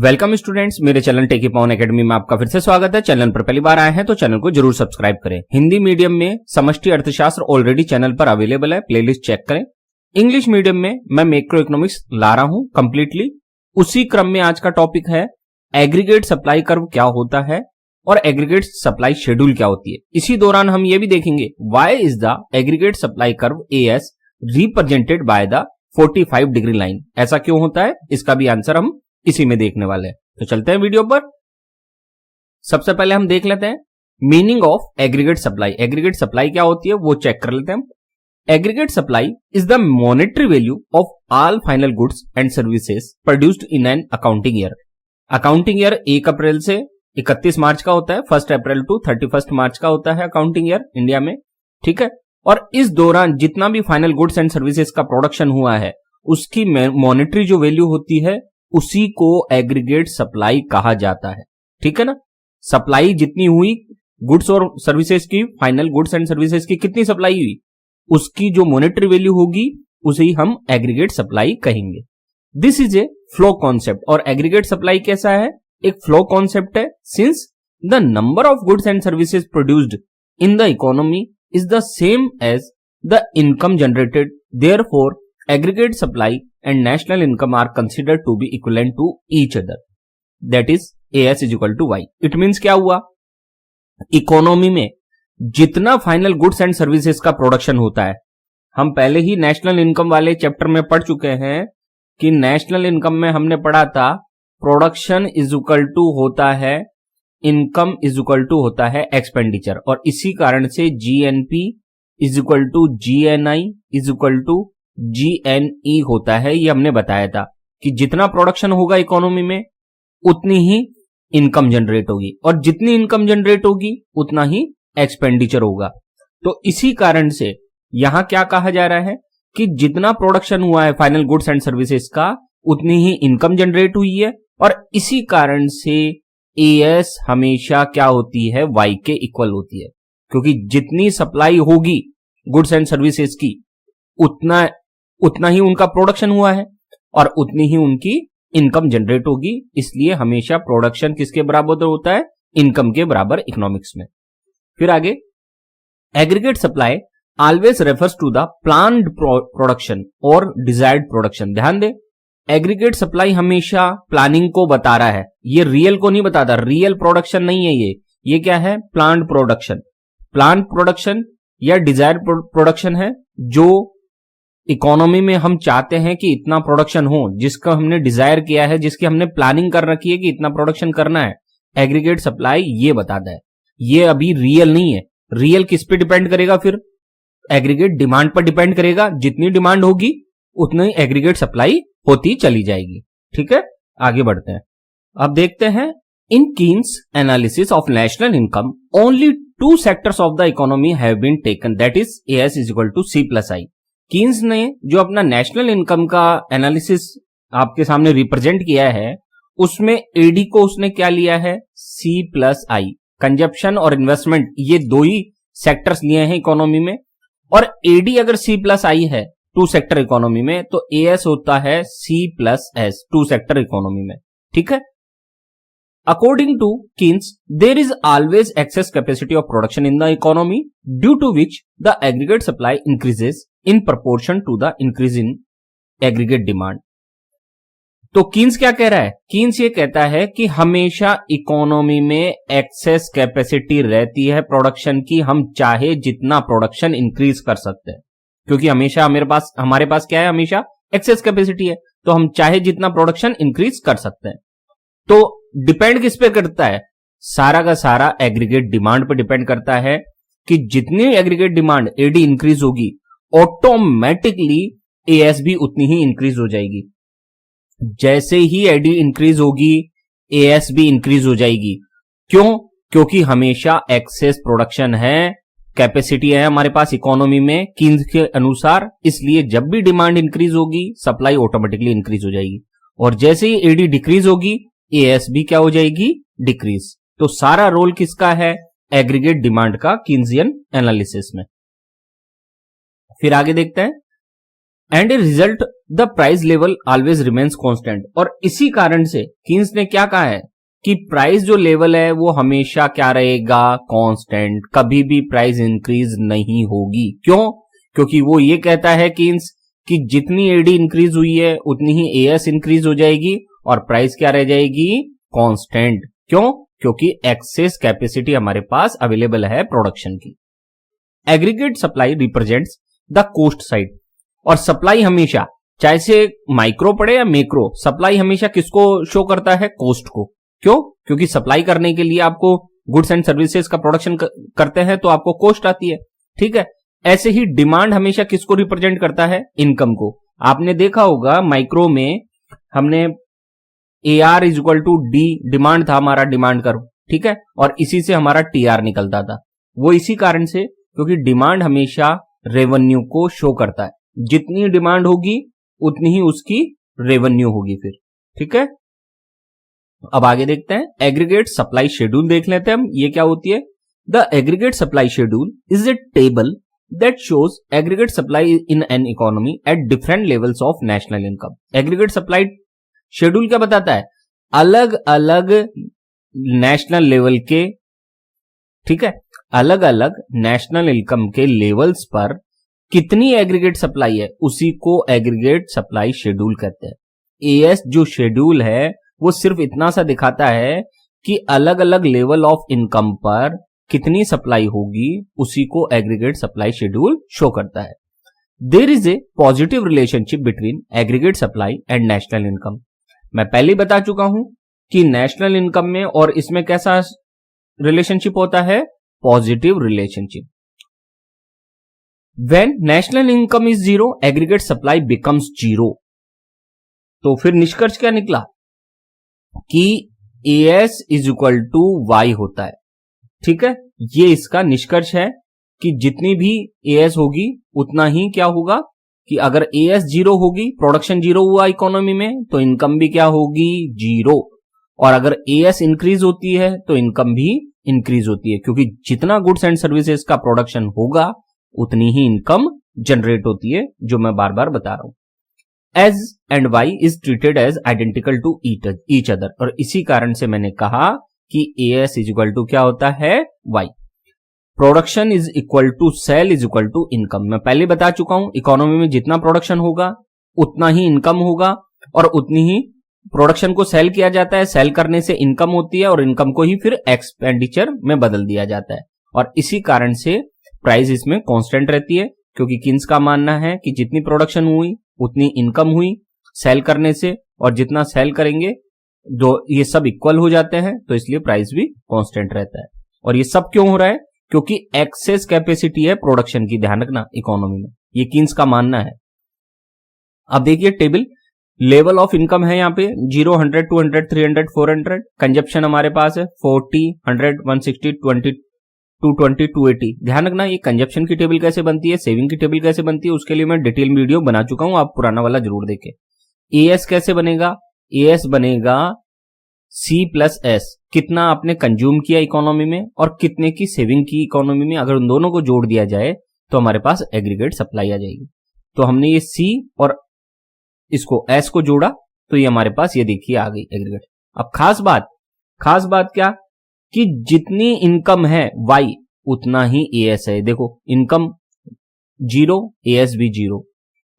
Welcome students, मेरे channel टेकी पवन academy में आपका फिर से स्वागत है। चैनल पर पहली बार आए हैं तो चैनल को जरूर सब्सक्राइब करें। हिंदी मीडियम में समष्टि अर्थशास्त्र ऑलरेडी चैनल पर अवेलेबल है, प्लेलिस्ट चेक करें। इंग्लिश मीडियम में मैं मैक्रो इकोनॉमिक्स ला रहा हूं कंप्लीटली। उसी क्रम में आज का टॉपिक है एग्रीगेट सप्लाई कर्व क्या होता है और एग्रीगेट सप्लाई शेड्यूल क्या होती है। इसी दौरान हम ये भी देखेंगे why is the aggregate supply curve as represented by the 45 degree line. ऐसा क्यों होता है, इसका भी आंसर हम इसी में देखने वाले हैं। तो चलते हैं वीडियो पर। सबसे पहले हम देख लेते हैं meaning of aggregate supply. Aggregate supply क्या होती है वो चेक कर लेते हैं। Aggregate supply is the monetary value of all final goods and services produced in an accounting year. Accounting year 1 अप्रैल से 31 मार्च का होता है, 1 अप्रैल टू 31 मार्च का होता है अकाउंटिंग ईयर इंडिया में, ठीक है। और इस दौरान जितना भी फाइनल गुड्स एंड सर्विसेज का प्रोडक्शन हुआ है उसकी मॉनेटरी जो वैल्यू होती है उसी को एग्रीगेट सप्लाई कहा जाता है, ठीक है ना। सप्लाई जितनी हुई गुड्स और सर्विसेज की, फाइनल गुड्स एंड सर्विसेज की कितनी सप्लाई हुई, उसकी जो मॉनेटरी वैल्यू होगी उसे ही हम एग्रीगेट सप्लाई कहेंगे। This is a flow concept. और एग्रीगेट सप्लाई कैसा है, एक फ्लो कॉन्सेप्ट है। Since the number of goods and services produced in the economy is the same as the income generated, therefore aggregate supply and national income are considered to be equivalent to each other. That is AS is equal to Y. It means क्या हुआ, economy में जितना final goods and services का production होता है, हम पहले ही national income वाले चैप्टर में पढ़ चुके हैं कि नेशनल इनकम में हमने पढ़ा था प्रोडक्शन इज इक्वल टू होता है इनकम इज इक्वल टू होता है एक्सपेंडिचर। और इसी कारण से GNP is equal to GNI is equal to GNE होता है। ये हमने बताया था कि जितना प्रोडक्शन होगा इकोनॉमी में उतनी ही इनकम जनरेट होगी, और जितनी इनकम जनरेट होगी उतना ही एक्सपेंडिचर होगा। तो इसी कारण से यहां क्या कहा जा रहा है कि जितना प्रोडक्शन हुआ है फाइनल गुड्स एंड सर्विसेज का उतनी ही इनकम जनरेट हुई है, और इसी कारण से एएस हमेशा क्या होती है, वाई के इक्वल होती है। क्योंकि जितनी सप्लाई होगी गुड्स एंड सर्विसेज की उतना ही उनका प्रोडक्शन हुआ है और उतनी ही उनकी इनकम जनरेट होगी। इसलिए हमेशा प्रोडक्शन किसके बराबर होता है, इनकम के बराबर इकोनॉमिक्स में। फिर आगे, aggregate supply always refers to the planned production और डिजायर्ड प्रोडक्शन। ध्यान दे, एग्रीगेट सप्लाई हमेशा प्लानिंग को बता रहा है, ये रियल को नहीं बताता। रियल प्रोडक्शन नहीं है ये क्या है, प्लान्ड प्रोडक्शन। प्लान्ड प्रोडक्शन या डिजायर्ड प्रोडक्शन है जो इकोनॉमी में हम चाहते हैं कि इतना प्रोडक्शन हो, जिसका हमने डिजायर किया है, जिसकी हमने प्लानिंग कर रखी है कि इतना प्रोडक्शन करना है। एग्रीगेट सप्लाई ये बताता है, ये अभी रियल नहीं है। रियल किस पे डिपेंड करेगा, फिर एग्रीगेट डिमांड पर डिपेंड करेगा। जितनी डिमांड होगी उतनी एग्रीगेट सप्लाई होती चली जाएगी, ठीक है। आगे बढ़ते हैं, अब देखते हैं in Keynes analysis of national income only 2 sectors of the economy have been taken, that is AS is equal to C plus I. Keynes ने जो अपना नेशनल इनकम का एनालिसिस आपके सामने रिप्रेजेंट किया है उसमें एडी को उसने क्या लिया है, सी प्लस आई। कंजप्शन और इन्वेस्टमेंट ये 2 ही सेक्टर्स लिए हैं इकोनॉमी में, और एडी अगर सी प्लस आई है 2 सेक्टर इकोनॉमी में तो एएस होता है C plus S 2 sector economy में, ठीक है। According to Keynes, there is always excess capacity of production in the economy, due to which the aggregate supply increases in proportion to the increase in aggregate demand. तो Keynes क्या कह रहा है, Keynes ये कहता है कि हमेशा इकोनॉमी में एक्सेस कैपेसिटी रहती है प्रोडक्शन की। हम चाहे जितना प्रोडक्शन इंक्रीज कर सकते हैं, क्योंकि हमेशा हमारे पास क्या है, हमेशा एक्सेस कैपेसिटी है, तो हम चाहे जितना प्रोडक्शन इंक्रीज कर सकते हैं। तो डिपेंड किस पे करता है, सारा का सारा एग्रीगेट डिमांड पे डिपेंड करता है कि जितनी एग्रीगेट डिमांड एडी इंक्रीज होगी ऑटोमेटिकली एएस भी उतनी ही इंक्रीज हो जाएगी। जैसे ही एडी इंक्रीज होगी एएस भी इंक्रीज हो जाएगी। क्यों, क्योंकि हमेशा एक्सेस प्रोडक्शन है, कैपेसिटी है हमारे पास इकोनॉमी में कीन्स के अनुसार। इसलिए जब भी डिमांड इंक्रीज होगी सप्लाई ऑटोमेटिकली इंक्रीज हो जाएगी, और जैसे ही एडी डिक्रीज होगी एएस भी क्या हो जाएगी, डिक्रीज। तो सारा रोल किसका है, एग्रीगेट डिमांड का कीन्सियन एनालिसिस में। फिर आगे देखते हैं, and a result the price level always remains constant. और इसी कारण से कीन्स ने क्या कहा है कि प्राइस जो लेवल है वो हमेशा क्या रहेगा, कांस्टेंट, कभी भी प्राइस इंक्रीज नहीं होगी। क्यों? क्योंकि वो ये कहता है कीन्स कि जितनी एडी इंक्रीज हुई है उतनी ही एएस इंक्रीज हो जाएगी और प्राइस क्या रह जाएगी, कांस्टेंट। क्यों? क्योंकि एक्सेस कैपेसिटी हमारे पास अवेलेबल है प्रोडक्शन की। Aggregate supply represents the cost side. और सप्लाई हमेशा, चाहे से माइक्रो पड़े या मैक्रो, सप्लाई हमेशा किसको शो करता है, कोस्ट को। क्यों? क्योंकि सप्लाई करने के लिए आपको गुड्स एंड सर्विसेज का प्रोडक्शन करते हैं तो आपको कॉस्ट आती है, ठीक है। ऐसे ही डिमांड हमेशा किसको रिप्रेजेंट करता है, इनकम को। आपने देखा होगा माइक्रो में हमने AR is equal to D, demand था हमारा, डिमांड कर्व, ठीक है, और इसी से हमारा TR निकलता था। वो इसी कारण से क्योंकि डिमांड हमेशा रेवेन्यू को शो करता है, जितनी डिमांड होगी उतनी ही उसकी रेवेन्यू होगी फिर, ठीक है। अब आगे देखते हैं, एग्रीगेट सप्लाई शेड्यूल देख लेते हैं हम, ये क्या होती है। The aggregate supply schedule is a table that shows aggregate supply in an economy at different levels of national income। aggregate supply schedule क्या बताता है, अलग अलग नेशनल लेवल के, ठीक है, अलग अलग नेशनल इनकम के लेवल्स पर कितनी एग्रीगेट सप्लाई है उसी को एग्रीगेट सप्लाई शेड्यूल कहते हैं। एएस जो शेड्यूल है वो सिर्फ इतना सा दिखाता है कि अलग अलग लेवल ऑफ इनकम पर कितनी सप्लाई होगी उसी को एग्रीगेट सप्लाई शेड्यूल शो करता है। There is a positive relationship between aggregate supply and national income. मैं पहले बता चुका हूं कि नेशनल इनकम में और इसमें कैसा रिलेशनशिप होता है, positive relationship. When national income is zero, aggregate supply becomes zero. तो फिर निष्कर्ष क्या निकला कि AS is equal to Y होता है, ठीक है। ये इसका निष्कर्ष है कि जितनी भी एएस होगी उतना ही क्या होगा कि अगर एएस जीरो होगी, प्रोडक्शन जीरो हुआ इकोनॉमी में, तो इनकम भी क्या होगी, जीरो। और अगर एएस इंक्रीज होती है तो इनकम भी इंक्रीज होती है, क्योंकि जितना गुड्स एंड सर्विसेज का प्रोडक्शन होगा उतनी ही इनकम जनरेट होती है, जो मैं बार बार बता रहा हूं। AS and Y is treated as identical to each other. और इसी कारण से मैंने कहा कि एएस इज इक्वल टू क्या होता है, Y. Production is equal to sale is equal to income. मैं पहले बता चुका हूं, इकोनॉमी में जितना प्रोडक्शन होगा उतना ही इनकम होगा, और उतनी ही प्रोडक्शन को सेल किया जाता है, सेल करने से इनकम होती है, और इनकम को ही फिर एक्सपेंडिचर में बदल दिया जाता है। और इसी कारण से प्राइस इसमें कांस्टेंट रहती है, क्योंकि किन्स का मानना है कि जितनी प्रोडक्शन हुई उतनी इनकम हुई सेल करने से, और जितना सेल करेंगे जो ये सब इक्वल हो जाते हैं, तो इसलिए प्राइस भी कांस्टेंट रहता है। और ये सब क्यों हो रहा है, क्योंकि एक्सेस कैपेसिटी है प्रोडक्शन की, ध्यान रखना, इकोनॉमी में। ये कीन्स का मानना है। अब देखिए टेबल, लेवल ऑफ इनकम है यहाँ पे 0, 100, 200, 300, 400। कंजप्शन हमारे पास है 40, 100, 160, 20, 220, 280। ध्यान रखना, ये कंजप्शन की टेबल कैसे बनती है, सेविंग की टेबल कैसे बनती है, उसके लिए मैं डिटेल वीडियो बना चुका हूं, आप पुराना वाला जरूर देखें। एएस कैसे बनेगा, एएस बनेगा C प्लस एस, कितना आपने कंज्यूम किया इकोनॉमी में और कितने की सेविंग की इकोनॉमी में, अगर उन दोनों को जोड़ दिया जाए तो हमारे पास एग्रीगेट सप्लाई आ जाएगी। तो हमने ये C और इसको S को जोड़ा तो ये हमारे पास, ये देखिए आ गई एग्रीगेट। अब खास बात क्या कि जितनी इनकम है Y उतना ही एएस है। देखो इनकम 0, एएस भी 0,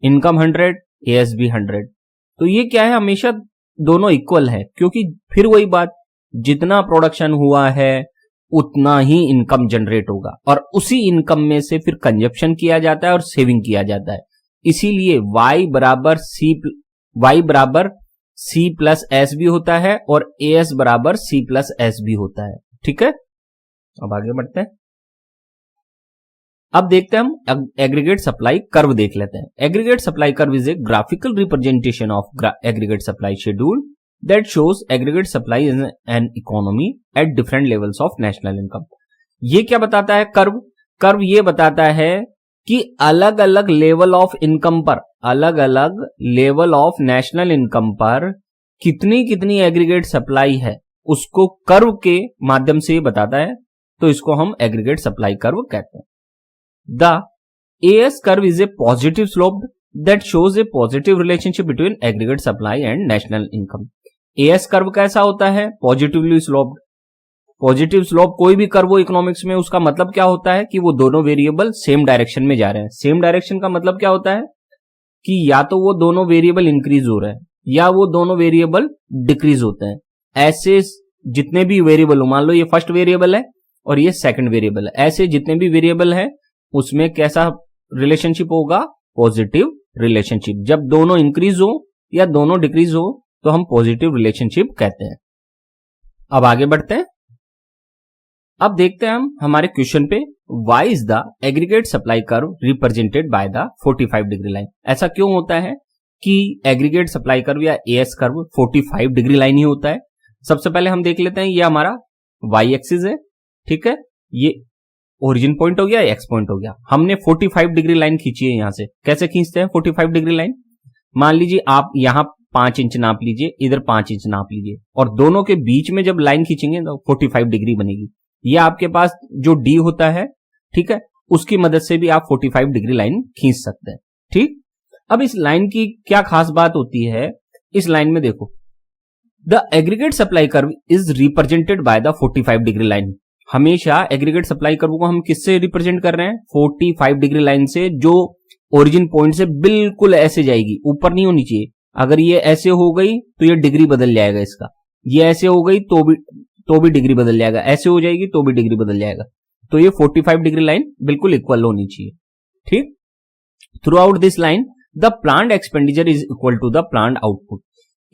इनकम 100, एएस भी 100। तो ये क्या है, हमेशा दोनों इक्वल है, क्योंकि फिर वही बात, जितना प्रोडक्शन हुआ है उतना ही इनकम जनरेट होगा, और उसी इनकम में से फिर कंजप्शन किया जाता है और सेविंग किया जाता है। इसीलिए y बराबर C प्लस एस भी होता है और AS बराबर C प्लस एस भी होता है, ठीक है। अब आगे बढ़ते हैं, अब देखते हैं हम एग्रीगेट सप्लाई कर्व देख लेते हैं। Aggregate supply curve is a graphical representation of aggregate supply schedule that shows aggregate supply in an economy at different levels of national income. ये क्या बताता है कर्व ये बताता है कि अलग अलग लेवल ऑफ इनकम पर, अलग अलग लेवल ऑफ नेशनल इनकम पर कितनी कितनी एग्रीगेट सप्लाई है उसको कर्व के माध्यम से बताता है, तो इसको हम एग्रीगेट सप्लाई कर्व कहते हैं। The AS curve is a positive sloped that shows A positive relationship between aggregate supply and national income. As curve कैसा होता है? Positively sloped. पॉजिटिव स्लोप कोई भी कर्व हो इकोनॉमिक्स में, उसका मतलब क्या होता है कि वो दोनों वेरिएबल सेम डायरेक्शन में जा रहे हैं। सेम डायरेक्शन का मतलब क्या होता है कि या तो वो दोनों वेरिएबल इंक्रीज हो रहे हैं या वो दोनों वेरिएबल डिक्रीज होते हैं। ऐसे जितने भी वेरिएबल हो, मान लो ये फर्स्ट वेरिएबल है और ये सेकंड वेरिएबल है, ऐसे जितने भी वेरिएबल है उसमें कैसा रिलेशनशिप होगा? Positive relationship. जब दोनों इंक्रीज हो या दोनों डिक्रीज हो तो हम पॉजिटिव रिलेशनशिप कहते हैं। अब आगे बढ़ते हैं। अब देखते हैं हम हमारे क्वेश्चन पे, why is the aggregate supply curve represented by the 45 degree line. ऐसा क्यों होता है कि एग्रीगेट सप्लाई कर्व या एएस कर्व 45 डिग्री लाइन ही होता है? सबसे पहले हम देख लेते हैं, ये हमारा वाई एक्सिस है, ठीक है, ये ओरिजिन पॉइंट हो गया, एक्स पॉइंट हो गया। हमने 45 डिग्री लाइन खींची है। यहां से कैसे खींचते हैं 45 डिग्री लाइन? मान लीजिए आप यहां 5 इंच नाप लीजिए, इधर 5 इंच नाप लीजिए, और दोनों के बीच में जब लाइन खींचेंगे तो 45 डिग्री बनेगी। ये आपके पास जो डी होता है, ठीक है, उसकी मदद से भी आप 45 डिग्री लाइन खींच सकते हैं। ठीक, अब इस लाइन की क्या खास बात होती है? इस लाइन में देखो, the aggregate supply curve is represented by the 45 degree line. हमेशा एग्रीगेट सप्लाई कर्व को हम किससे रिप्रेजेंट कर रहे हैं? 45 डिग्री लाइन से, जो ओरिजिन पॉइंट से बिल्कुल ऐसे जाएगी, ऊपर नहीं होनी चाहिए। अगर ये ऐसे हो गई तो ये डिग्री बदल जाएगा इसका, ये ऐसे हो गई तो भी डिग्री बदल जाएगा, ऐसे हो जाएगी तो भी डिग्री बदल जाएगा। तो ये 45 डिग्री लाइन बिल्कुल इक्वल होनी चाहिए। ठीक, throughout this line the planned expenditure is equal to the planned output.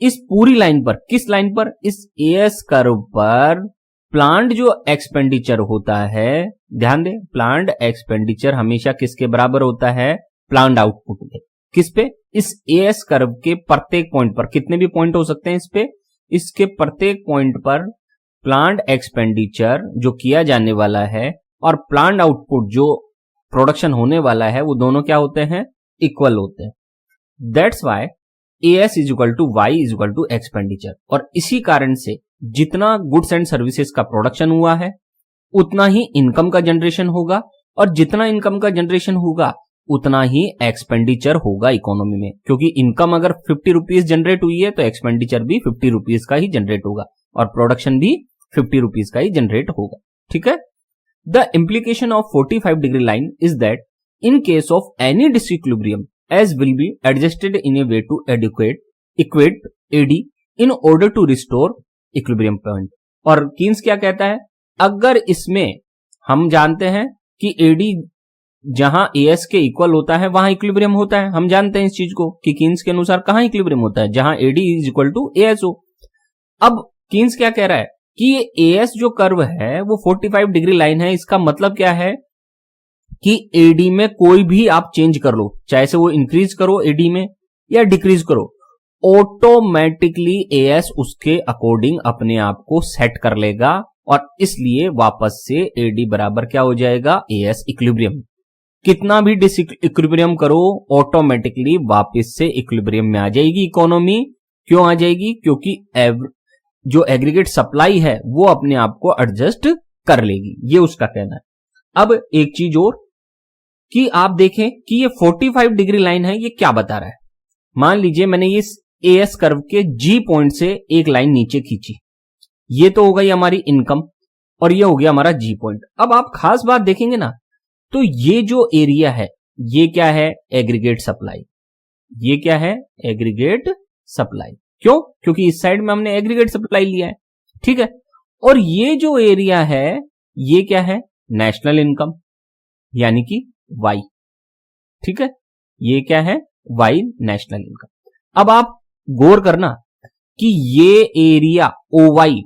इस पूरी लाइन पर, किस लाइन पर? इस एएस कर्व पर प्लान्ड जो एक्सपेंडिचर होता है, ध्यान दें, प्लान्ड एक्सपेंडिचर हमेशा किसके बराबर होता है? प्लान्ड आउटपुट के। किस पे? इस एएस कर्व के प्रत्येक पॉइंट पर, कितने भी पॉइंट हो सकते हैं इस पे, इसके प्रत्येक पॉइंट पर प्लान्ड एक्सपेंडिचर जो किया जाने वाला है और प्लान्ड आउटपुट जो प्रोडक्शन होने वाला है, वो दोनों क्या होते हैं? इक्वल होते हैं। That's why AS is equal to Y is equal to expenditure. और इसी कारण से जितना गुड्स एंड सर्विसेज का प्रोडक्शन हुआ है उतना ही इनकम का जनरेशन होगा, और जितना इनकम का जनरेशन होगा उतना ही एक्सपेंडिचर होगा इकोनॉमी में। क्योंकि इनकम अगर 50 रुपीज जनरेट हुई है तो एक्सपेंडिचर भी 50 रुपीज का ही जनरेट होगा और प्रोडक्शन भी 50 रुपीज का ही जनरेट होगा। ठीक है, the implication of 45 degree line is that in case of any disequilibrium as will be adjusted in a way to equate AD in order to restore equilibrium point। और Keynes क्या कहता है? अगर इसमें हम जानते हैं कि AD जहां AS के इक्वल होता है वहां इक्विलिब्रियम होता है, हम जानते हैं इस चीज को कि कीन्स के अनुसार कहां इक्विलिब्रियम होता है? जहां AD is equal to AS हो। अब कीन्स क्या कह रहा है कि ये AS जो कर्व है वो 45 डिग्री लाइन है। इसका मतलब क्या है कि एडी में कोई भी आप चेंज कर लो, चाहे से वो इंक्रीज करो एडी में या डिक्रीज करो, ऑटोमेटिकली एएस उसके अकॉर्डिंग अपने आप को सेट कर लेगा, और इसलिए वापस से एडी बराबर क्या हो जाएगा? As equilibrium. कितना भी डिसइक्विलिब्रियम करो, ऑटोमेटिकली वापस से इक्विलिब्रियम में आ जाएगी इकोनॉमी। क्यों आ जाएगी? क्योंकि जो एग्रीगेट सप्लाई है वो अपने आप को एडजस्ट कर लेगी, ये उसका कहना है। अब एक चीज और कि आप देखें कि ये 45 डिग्री लाइन है, ये क्या बता रहा है? मान लीजिए मैंने इस एएस कर्व के जी पॉइंट से एक लाइन नीचे खींची, ये तो हो गई हमारी इनकम और ये हो गया हमारा जी पॉइंट। अब आप खास बात देखेंगे ना, तो ये जो एरिया है ये क्या है? Aggregate supply. ये क्या है? Aggregate supply. क्यों? क्योंकि इस साइड में हमने एग्रीगेट सप्लाई लिया है, ठीक है। और ये जो एरिया है ये क्या है? नेशनल इनकम, यानी कि वाई, ठीक है। ये क्या है? Y, national income. अब आप गौर करना कि ये एरिया ओ वाई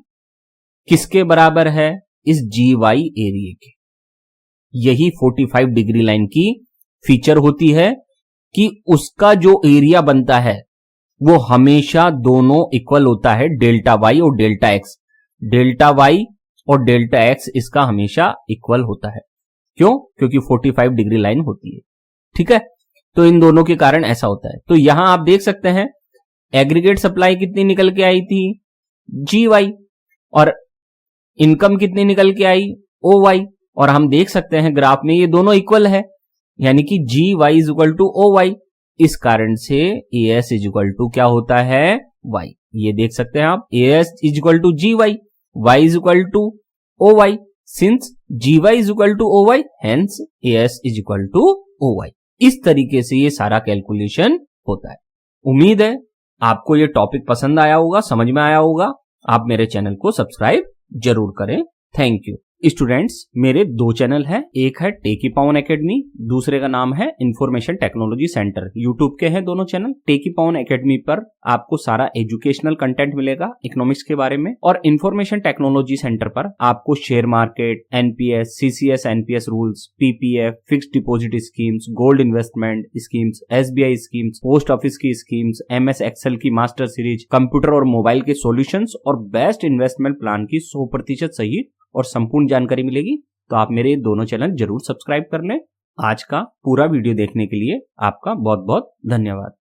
किसके बराबर है? इस जी वाई एरिया के। यही 45 डिग्री लाइन की फीचर होती है कि उसका जो एरिया बनता है वो हमेशा दोनों इक्वल होता है, डेल्टा वाई और डेल्टा एक्स। डेल्टा वाई और डेल्टा एक्स इसका हमेशा इक्वल होता है। क्यों? क्योंकि 45 डिग्री लाइन होती है, ठीक है। तो इन दोनों के कारण ऐसा होता है। तो यहां आप देख सकते हैं एग्रीगेट सप्लाई कितनी निकल के आई थी? जी वाई। और इनकम कितनी निकल के आई? ओ वाई। और हम देख सकते हैं ग्राफ में ये दोनों इक्वल है, यानी कि G Y is equal to O Y. इस कारण से AS इज इक्वल टू क्या होता है, y। ये देख सकते हैं आप, AS is equal to GY, y is equal to OY, since GY is equal to OY, hence AS is equal to OY। इस तरीके से ये सारा कैलकुलेशन होता है। उम्मीद है आपको ये टॉपिक पसंद आया होगा, समझ में आया होगा। आप मेरे चैनल को सब्सक्राइब जरूर करें। Thank you. स्टूडेंट्स, मेरे 2 चैनल हैं, एक है टेकीपाउन एकेडमी, दूसरे का नाम है इंफॉर्मेशन टेक्नोलॉजी सेंटर। यूट्यूब के हैं दोनों चैनल। टेकीपाउन एकेडमी पर आपको सारा एजुकेशनल कंटेंट मिलेगा इकोनॉमिक्स के बारे में, और इंफॉर्मेशन टेक्नोलॉजी सेंटर पर आपको share market, NPS, CCS, NPS rules, PPF, fixed deposit schemes, gold investment schemes, SBI schemes, post office की स्कीम्स, MS एक्सेल की मास्टर सीरीज, कंप्यूटर और मोबाइल के सॉल्यूशंस और बेस्ट इन्वेस्टमेंट प्लान की 100% सही और संपूर्ण जानकारी मिलेगी। तो आप मेरे दोनों चैनल जरूर सब्सक्राइब कर लें। आज का पूरा वीडियो देखने के लिए आपका बहुत बहुत धन्यवाद।